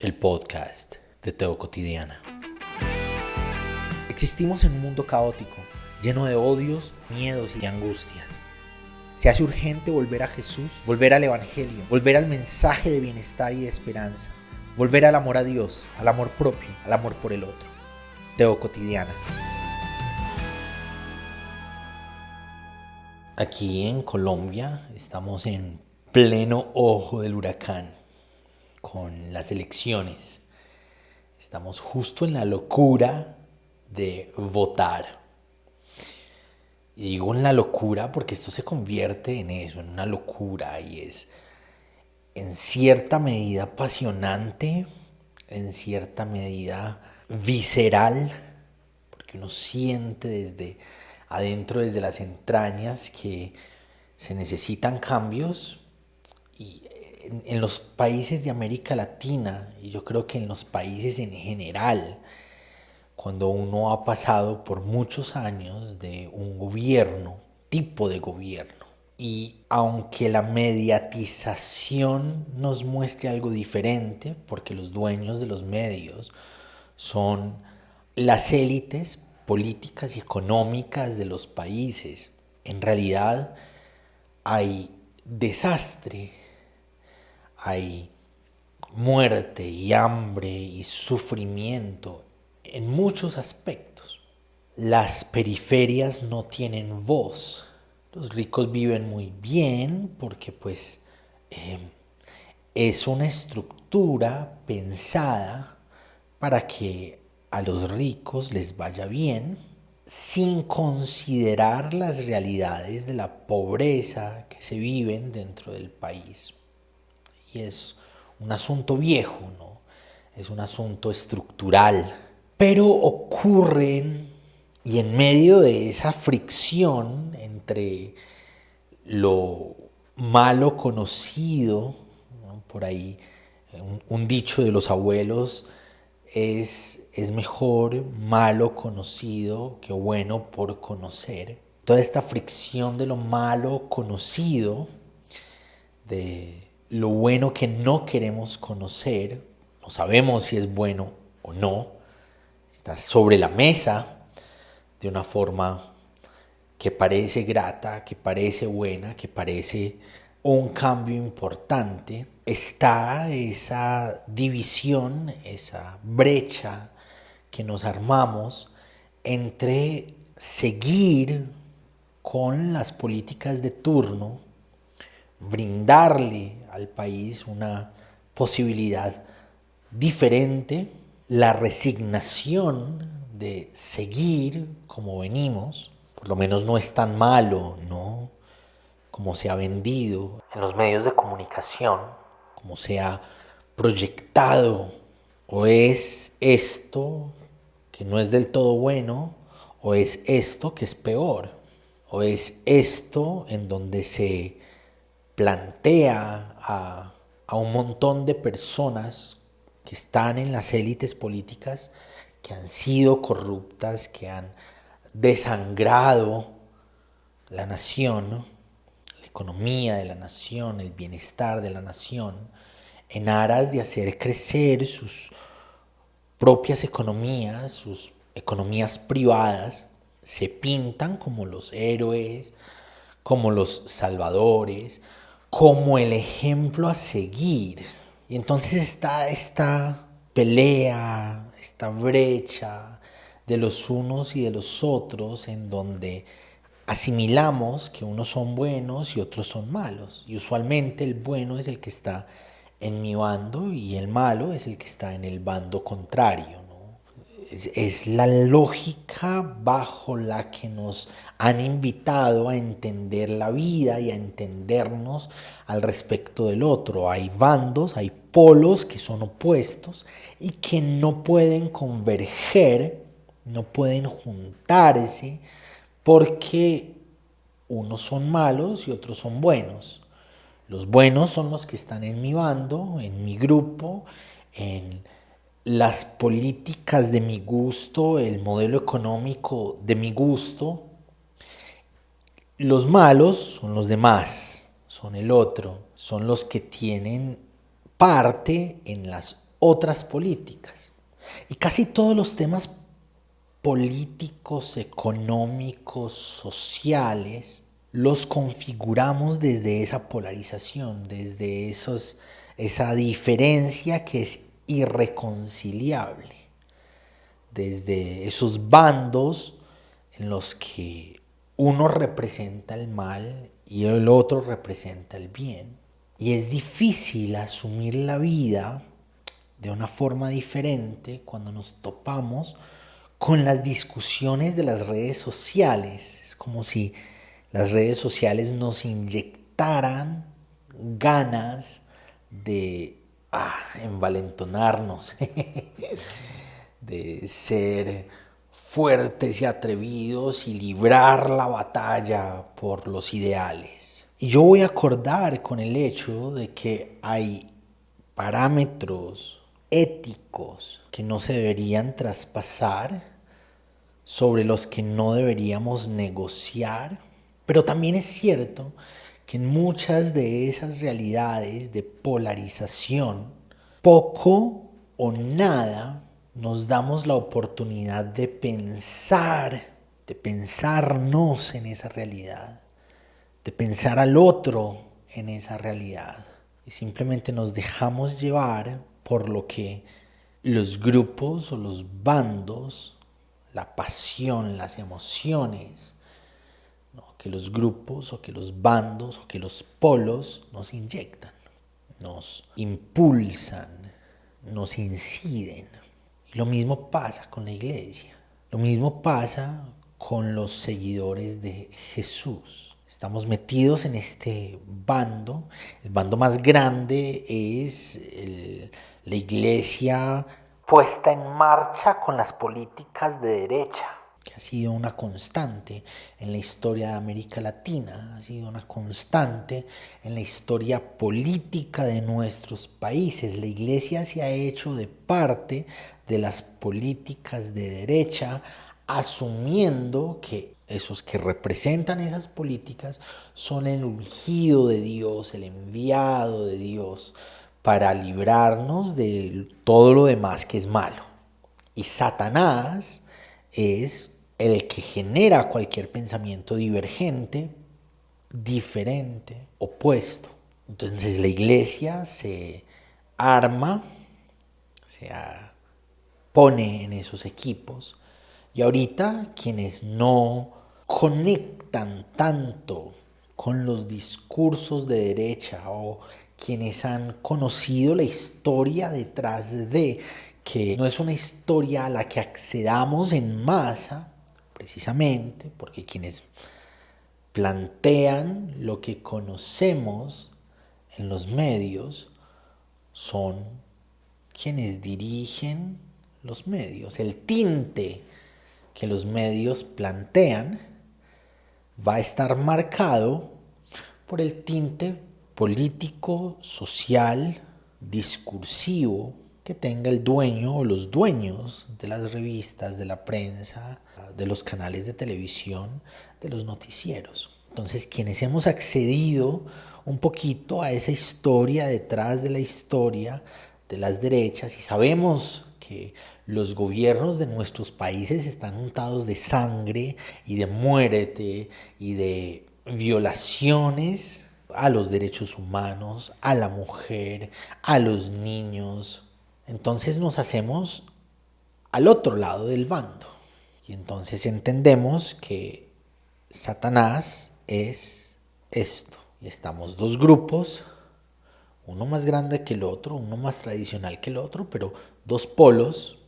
el podcast de Teo Cotidiana. Existimos en un mundo caótico, lleno de odios, miedos y angustias. Se hace urgente volver a Jesús, volver al Evangelio, volver al mensaje de bienestar y de esperanza, volver al amor a Dios, al amor propio, al amor por el otro. Teo Cotidiana. Aquí en Colombia estamos en pleno ojo del huracán con las elecciones. Estamos justo en la locura de votar. Y digo en la locura porque esto se convierte en eso, en una locura, y es en cierta medida apasionante, en cierta medida visceral, porque uno siente desde adentro, desde las entrañas, que se necesitan cambios. Y en los países de América Latina, y yo creo que en los países en general, cuando uno ha pasado por muchos años de un tipo de gobierno, y aunque la mediatización nos muestre algo diferente, porque los dueños de los medios son las élites políticas y económicas de los países, en realidad hay desastre, hay muerte y hambre y sufrimiento en muchos aspectos. Las periferias no tienen voz. Los ricos viven muy bien porque es una estructura pensada para que a los ricos les vaya bien, sin considerar las realidades de la pobreza que se viven dentro del país. Y es un asunto viejo, ¿no? Es un asunto estructural. Pero ocurren, y en medio de esa fricción entre lo malo conocido, ¿no? Por ahí un dicho de los abuelos es mejor malo conocido que bueno por conocer. Toda esta fricción de lo malo conocido, de lo bueno que no queremos conocer, no sabemos si es bueno o no, está sobre la mesa de una forma que parece grata, que parece buena, que parece un cambio importante. Está esa división, esa brecha que nos armamos entre seguir con las políticas de turno, brindarle al país una posibilidad diferente, la resignación de seguir como venimos, por lo menos no es tan malo, ¿no? Como se ha vendido en los medios de comunicación, como se ha proyectado, o es esto que no es del todo bueno, o es esto que es peor, o es esto en donde se plantea a un montón de personas que están en las élites políticas, que han sido corruptas, que han desangrado la nación, ¿no? La economía de la nación, el bienestar de la nación, en aras de hacer crecer sus propias economías, sus economías privadas, se pintan como los héroes, como los salvadores, como el ejemplo a seguir. Y entonces está esta pelea, esta brecha de los unos y de los otros, en donde asimilamos que unos son buenos y otros son malos. Y usualmente el bueno es el que está en mi bando y el malo es el que está en el bando contrario, ¿no? Es la lógica bajo la que nos han invitado a entender la vida y a entendernos al respecto del otro. Hay bandos, hay polos que son opuestos y que no pueden converger, no pueden juntarse, porque unos son malos y otros son buenos. Los buenos son los que están en mi bando, en mi grupo, en las políticas de mi gusto, el modelo económico de mi gusto. Los malos son los demás, son el otro, son los que tienen parte en las otras políticas. Y casi todos los temas políticos, económicos, sociales, los configuramos desde esa polarización, desde esa diferencia que es irreconciliable, desde esos bandos en los que uno representa el mal y el otro representa el bien. Y es difícil asumir la vida de una forma diferente cuando nos topamos con las discusiones de las redes sociales. Es como si las redes sociales nos inyectaran ganas de envalentonarnos, de ser fuertes y atrevidos y librar la batalla por los ideales. Y yo voy a acordar con el hecho de que hay parámetros éticos que no se deberían traspasar, sobre los que no deberíamos negociar, pero también es cierto que en muchas de esas realidades de polarización, poco o nada nos damos la oportunidad de pensarnos en esa realidad, de pensar al otro en esa realidad. Y simplemente nos dejamos llevar por lo que los grupos o los bandos, la pasión, las emociones, ¿no?, que los grupos o que los bandos o que los polos nos inyectan, nos impulsan, nos inciden. Y lo mismo pasa con la iglesia, lo mismo pasa con los seguidores de Jesús. Estamos metidos en este bando. El bando más grande es la iglesia puesta en marcha con las políticas de derecha, que ha sido una constante en la historia de América Latina, ha sido una constante en la historia política de nuestros países. La iglesia se ha hecho de parte de las políticas de derecha, asumiendo que esos que representan esas políticas son el ungido de Dios, el enviado de Dios, para librarnos de todo lo demás que es malo. Y Satanás es el que genera cualquier pensamiento divergente, diferente, opuesto. Entonces la iglesia se arma, se pone en esos equipos, y ahorita quienes no conectan tanto con los discursos de derecha, o quienes han conocido la historia detrás de, que no es una historia a la que accedamos en masa, precisamente porque quienes plantean lo que conocemos en los medios son quienes dirigen los medios. El tinte que los medios plantean va a estar marcado por el tinte político, social, discursivo que tenga el dueño o los dueños de las revistas, de la prensa, de los canales de televisión, de los noticieros. Entonces, quienes hemos accedido un poquito a esa historia detrás de la historia de las derechas y sabemos que los gobiernos de nuestros países están untados de sangre y de muerte y de violaciones a los derechos humanos, a la mujer, a los niños. Entonces nos hacemos al otro lado del bando. Y entonces entendemos que Satanás es esto. Y estamos dos grupos, uno más grande que el otro, uno más tradicional que el otro, pero dos polos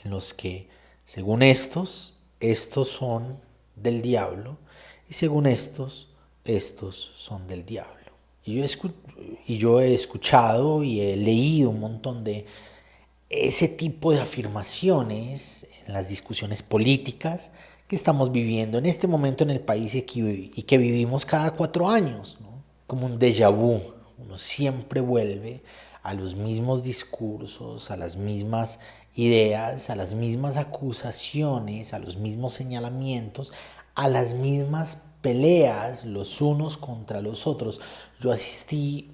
en los que, según estos son del diablo, y según estos son del diablo. Y yo he escuchado y he leído un montón de ese tipo de afirmaciones en las discusiones políticas que estamos viviendo en este momento en el país y que vivimos cada 4 años, ¿no? Como un déjà vu. Uno siempre vuelve a los mismos discursos, a las mismas ideas, a las mismas acusaciones, a los mismos señalamientos, a las mismas peleas los unos contra los otros. Yo asistí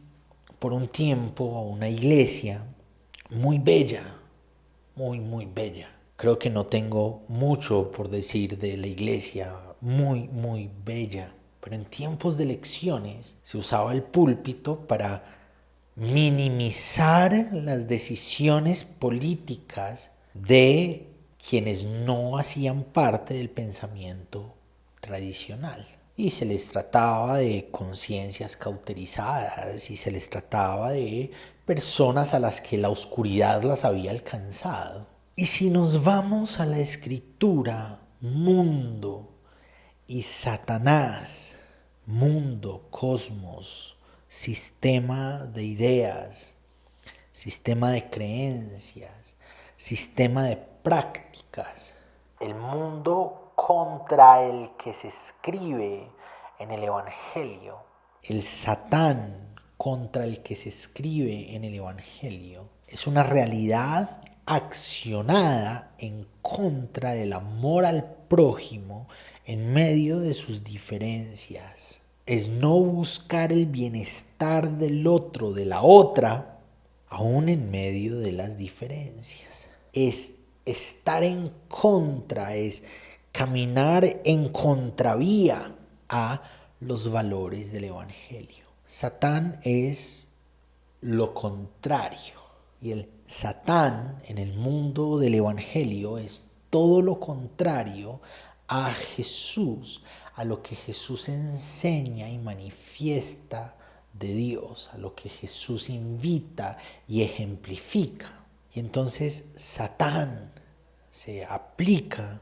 por un tiempo a una iglesia muy bella, muy, muy bella. Creo que no tengo mucho por decir de la iglesia, muy, muy bella. Pero en tiempos de elecciones se usaba el púlpito para minimizar las decisiones políticas de quienes no hacían parte del pensamiento tradicional. Y se les trataba de conciencias cauterizadas y se les trataba de personas a las que la oscuridad las había alcanzado. Y si nos vamos a la escritura, mundo y Satanás, mundo, cosmos, sistema de ideas, sistema de creencias, sistema de prácticas, el mundo contra el que se escribe en el Evangelio, el Satán contra el que se escribe en el Evangelio, es una realidad accionada en contra del amor al prójimo en medio de sus diferencias. Es no buscar el bienestar del otro, de la otra, aún en medio de las diferencias. Es estar en contra, es caminar en contravía a los valores del Evangelio. Satán es lo contrario. Y el Satán en el mundo del Evangelio es todo lo contrario a Jesús, a lo que Jesús enseña y manifiesta de Dios, a lo que Jesús invita y ejemplifica. Y entonces Satán se aplica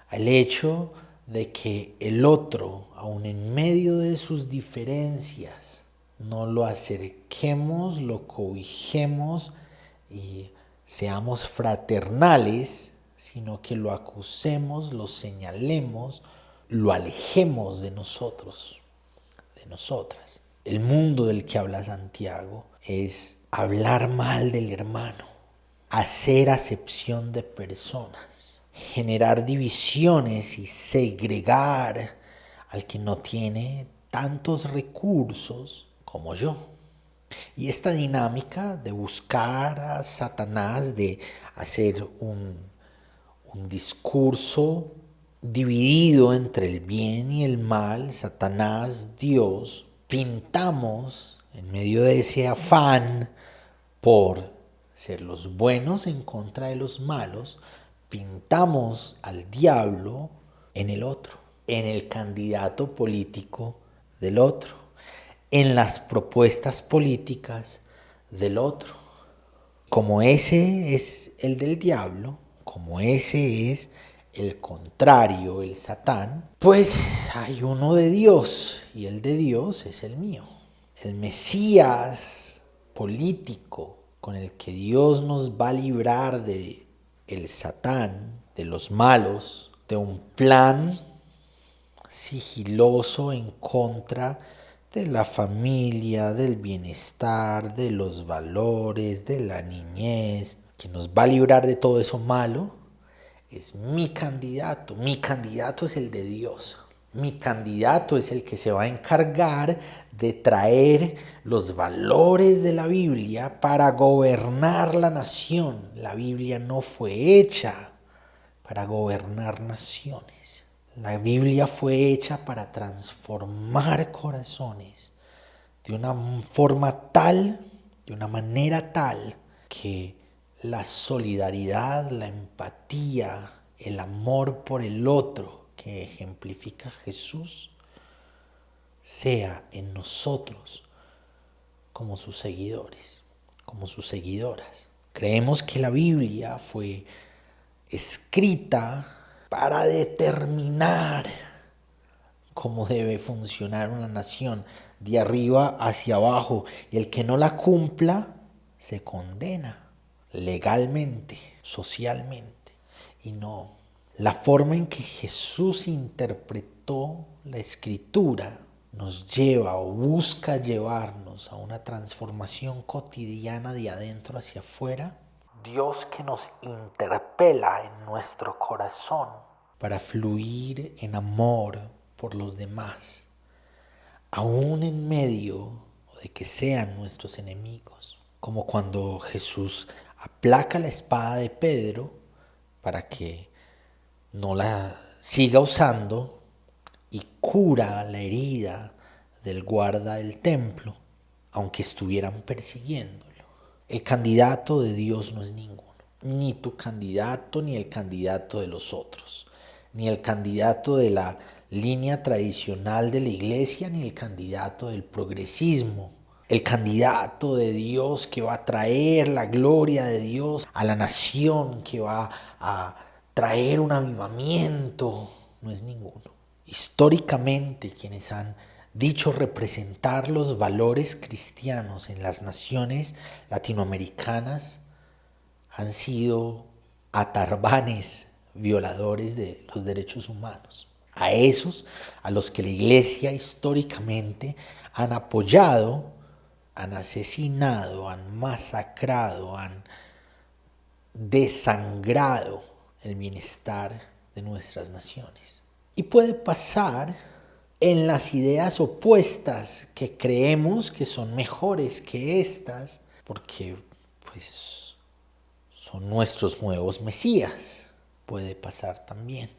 al hecho de que el otro, aun en medio de sus diferencias, no lo acerquemos, lo cobijemos y seamos fraternales, sino que lo acusemos, lo señalemos, lo alejemos de nosotros, de nosotras. El mundo del que habla Santiago es hablar mal del hermano, hacer acepción de personas, generar divisiones y segregar al que no tiene tantos recursos como yo. Y esta dinámica de buscar a Satanás, de hacer un discurso dividido entre el bien y el mal, Satanás, Dios, pintamos en medio de ese afán por ser los buenos en contra de los malos, pintamos al diablo en el otro, en el candidato político del otro, en las propuestas políticas del otro. Como ese es el del diablo, como ese es el contrario, el Satán, pues hay uno de Dios y el de Dios es el mío. El Mesías político con el que Dios nos va a librar de el Satán, de los malos, de un plan sigiloso en contra de la familia, del bienestar, de los valores, de la niñez, que nos va a librar de todo eso malo, es mi candidato. Mi candidato es el de Dios. Mi candidato es el que se va a encargar de traer los valores de la Biblia para gobernar la nación. La Biblia no fue hecha para gobernar naciones. La Biblia fue hecha para transformar corazones de una forma tal, de una manera tal, que la solidaridad, la empatía, el amor por el otro que ejemplifica Jesús, sea en nosotros como sus seguidores, como sus seguidoras. Creemos que la Biblia fue escrita para determinar cómo debe funcionar una nación de arriba hacia abajo, y el que no la cumpla se condena legalmente, socialmente. Y no, la forma en que Jesús interpretó la escritura nos lleva o busca llevarnos a una transformación cotidiana de adentro hacia afuera. Dios que nos interpela en nuestro corazón para fluir en amor por los demás, aún en medio de que sean nuestros enemigos. Como cuando Jesús aplaca la espada de Pedro para que no la siga usando y cura la herida del guarda del templo, aunque estuvieran persiguiéndolo. El candidato de Dios no es ninguno, ni tu candidato, ni el candidato de los otros, ni el candidato de la línea tradicional de la iglesia, ni el candidato del progresismo. El candidato de Dios que va a traer la gloria de Dios a la nación, que va a traer un avivamiento, no es ninguno. Históricamente, quienes han dicho representar los valores cristianos en las naciones latinoamericanas han sido atarbanes violadores de los derechos humanos. A esos, a los que la iglesia históricamente han apoyado, han asesinado, han masacrado, han desangrado el bienestar de nuestras naciones. Y puede pasar en las ideas opuestas que creemos que son mejores que estas, porque pues son nuestros nuevos mesías. Puede pasar también.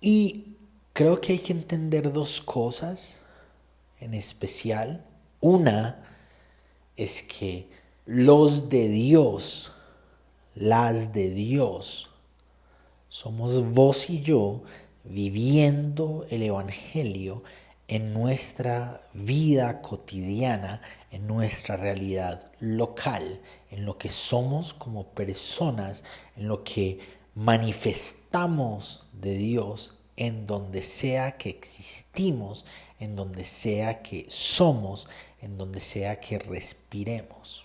Y creo que hay que entender dos cosas en especial. Una es que los de Dios, las de Dios, somos vos y yo viviendo el Evangelio en nuestra vida cotidiana, en nuestra realidad local, en lo que somos como personas, en lo que manifestamos de Dios, en donde sea que existimos, en donde sea que somos, en donde sea que respiremos.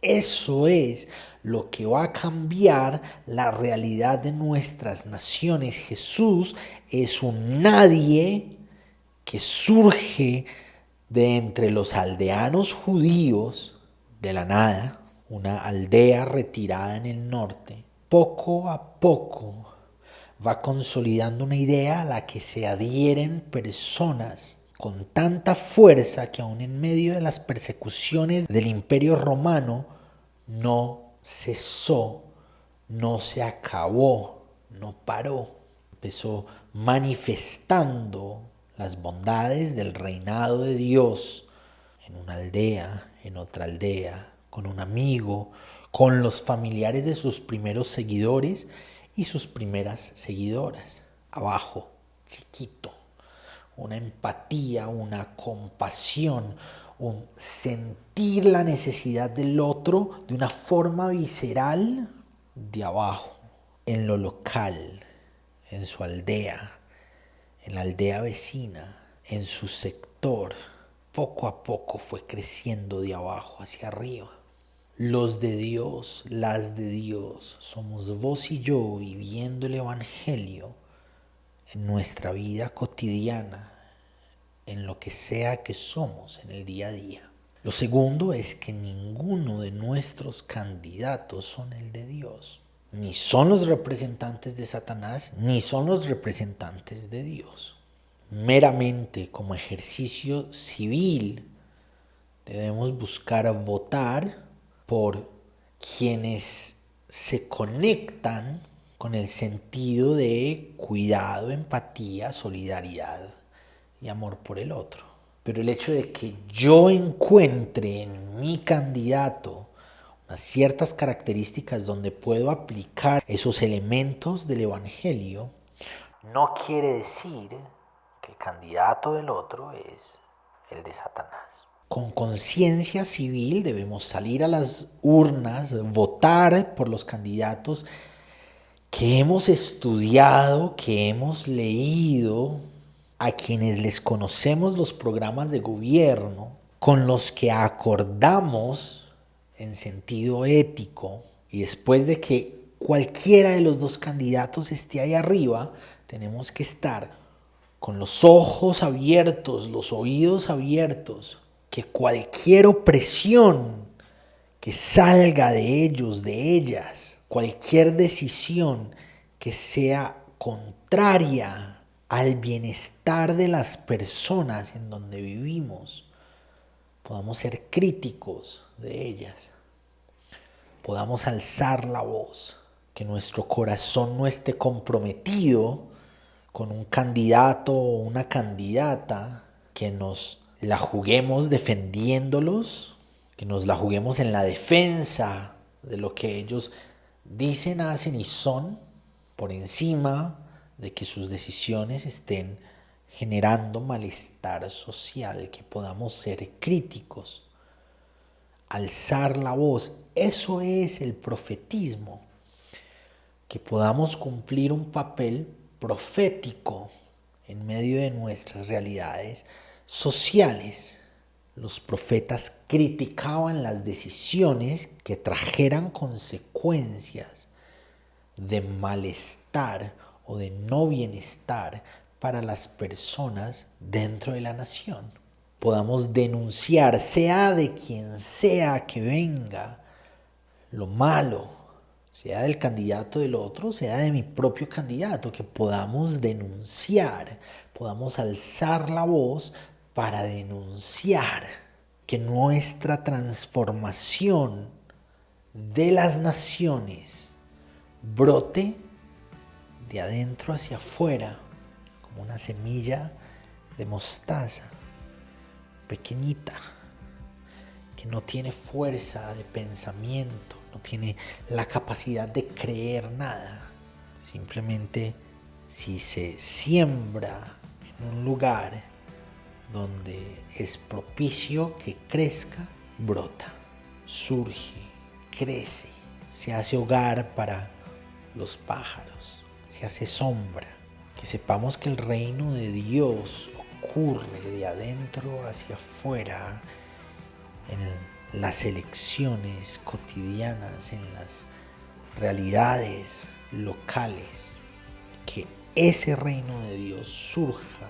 Eso es lo que va a cambiar la realidad de nuestras naciones. Jesús es un nadie que surge de entre los aldeanos judíos de la nada, una aldea retirada en el norte. Poco a poco va consolidando una idea a la que se adhieren personas con tanta fuerza que aún en medio de las persecuciones del Imperio Romano no cesó, no se acabó, no paró. Empezó manifestando las bondades del reinado de Dios en una aldea, en otra aldea, con un amigo, con los familiares de sus primeros seguidores y sus primeras seguidoras. Abajo, chiquito, una empatía, una compasión, un sentir la necesidad del otro de una forma visceral de abajo, en lo local, en su aldea, en la aldea vecina, en su sector. Poco a poco fue creciendo de abajo hacia arriba. Los de Dios, las de Dios, somos vos y yo viviendo el Evangelio en nuestra vida cotidiana, en lo que sea que somos en el día a día. Lo segundo es que ninguno de nuestros candidatos son el de Dios. Ni son los representantes de Satanás, ni son los representantes de Dios. Meramente como ejercicio civil debemos buscar votar por quienes se conectan con el sentido de cuidado, empatía, solidaridad y amor por el otro. Pero el hecho de que yo encuentre en mi candidato unas ciertas características donde puedo aplicar esos elementos del Evangelio, no quiere decir que el candidato del otro es el de Satanás. Con conciencia civil debemos salir a las urnas, votar por los candidatos que hemos estudiado, que hemos leído, a quienes les conocemos los programas de gobierno, con los que acordamos en sentido ético, y después de que cualquiera de los dos candidatos esté ahí arriba, tenemos que estar con los ojos abiertos, los oídos abiertos, que cualquier opresión que salga de ellos, de ellas, cualquier decisión que sea contraria al bienestar de las personas en donde vivimos, podamos ser críticos de ellas. podamos alzar la voz, que nuestro corazón no esté comprometido con un candidato o una candidata, que nos la juguemos defendiéndolos, que nos la juguemos en la defensa de lo que ellos dicen, hacen y son, por encima de que sus decisiones estén generando malestar social, que podamos ser críticos, alzar la voz. Eso es el profetismo, que podamos cumplir un papel profético en medio de nuestras realidades sociales. Los profetas criticaban las decisiones que trajeran consecuencias de malestar o de no bienestar para las personas dentro de la nación. Podamos denunciar, sea de quien sea que venga, lo malo, sea del candidato del otro, sea de mi propio candidato, que podamos denunciar, podamos alzar la voz para denunciar que nuestra transformación de las naciones brote de adentro hacia afuera, como una semilla de mostaza, pequeñita, que no tiene fuerza de pensamiento, no tiene la capacidad de creer nada. Simplemente, si se siembra en un lugar donde es propicio que crezca, brota, surge, crece, se hace hogar para los pájaros, se hace sombra. Que sepamos que el reino de Dios ocurre de adentro hacia afuera, en las elecciones cotidianas, en las realidades locales. Que ese reino de Dios surja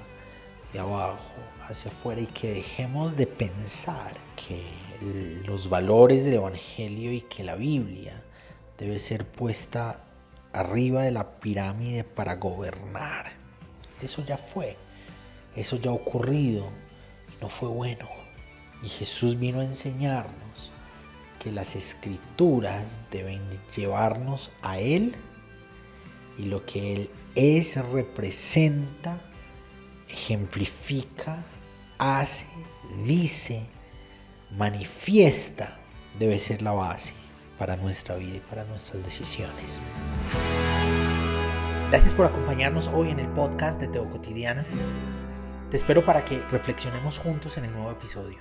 de abajo hacia afuera y que dejemos de pensar que los valores del Evangelio y que la Biblia debe ser puesta arriba de la pirámide para gobernar. Eso ya fue, eso ya ha ocurrido y no fue bueno. Y Jesús vino a enseñarnos que las Escrituras deben llevarnos a Él, y lo que Él es, representa, ejemplifica, hace, dice, manifiesta, debe ser la base para nuestra vida y para nuestras decisiones. Gracias por acompañarnos hoy en el podcast de Teo Cotidiana. Te espero para que reflexionemos juntos en el nuevo episodio.